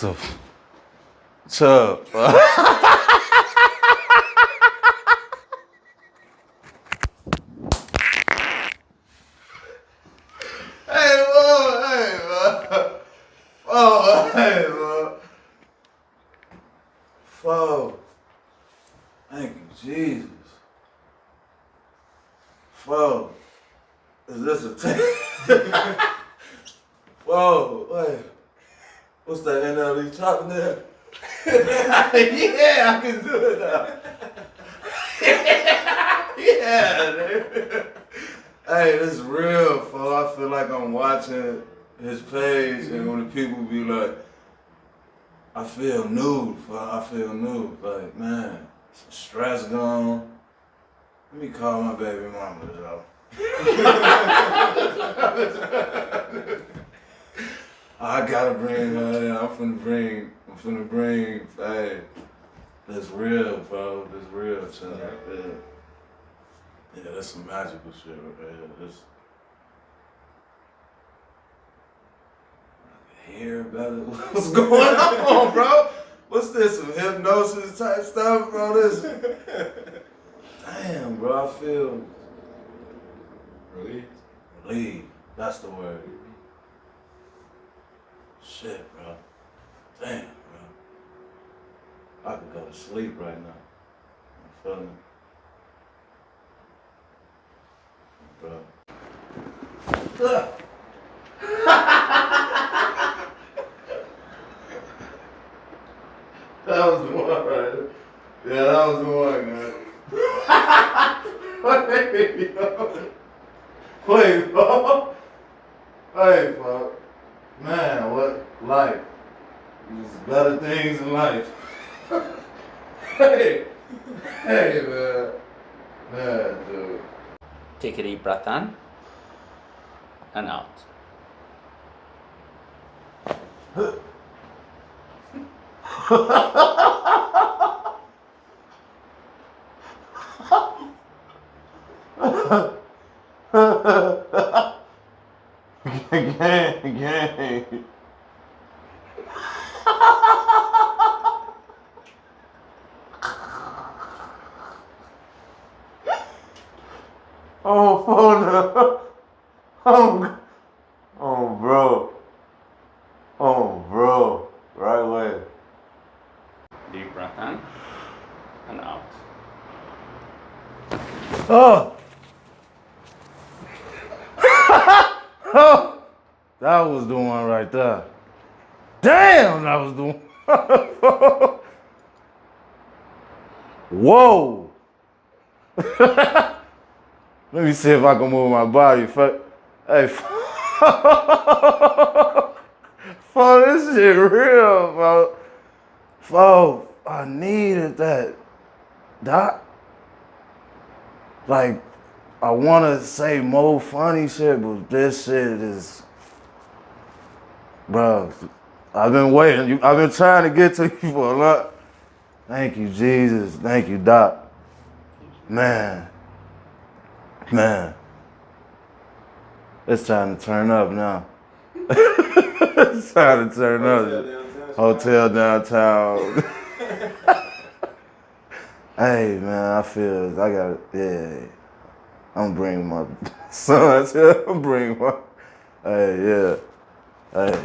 So, Chub. Hey, bro. Hey, bro. Oh, hey, bro. Whoa. Thank you, Jesus. Whoa. Is this a tape? Whoa, wait. What's that NLE chopping there? Yeah, I can do it now. Yeah, dude. Hey, this is real, folks. I feel like I'm watching his page, and when the people be like, I feel new, I feel new. Like, man, some stress gone. Let me call my baby mama, y'all. I gotta bring her in. I'm finna bring, hey, that's real, bro. That's real, son. Yeah, that's some magical shit right there. I can hear better. What's going on, bro? What's this, some hypnosis type stuff, bro? This, damn, bro, I feel Relieved. relieved. That's the word. Shit, bro. Damn, bro. I could go to sleep right now. I'm feeling it. Bro. That was the one, right? Yeah, that was the one, man. Wait, yo. Wait, bro. Hey, bro. Man, what life? There's better things in life. Hey, man. Man, dude. Take a deep breath in and out. Gang. Oh, bro. Oh, bro. Right way. Deep breath in and out. Oh. Oh. That was the one right there. Damn, that was the one. Whoa. Let me see if I can move my body. Hey, this shit real, bro. I needed that. Doc. Like, I want to say more funny shit, but this shit is, bro. I've been waiting. I've been trying to get to you for a lot. Thank you, Jesus. Thank you, Doc. Man. It's time to turn up now. It's time to turn up. Hotel downtown. Hey, man, yeah. I'm bringing my sons here. Hey, yeah. Hey.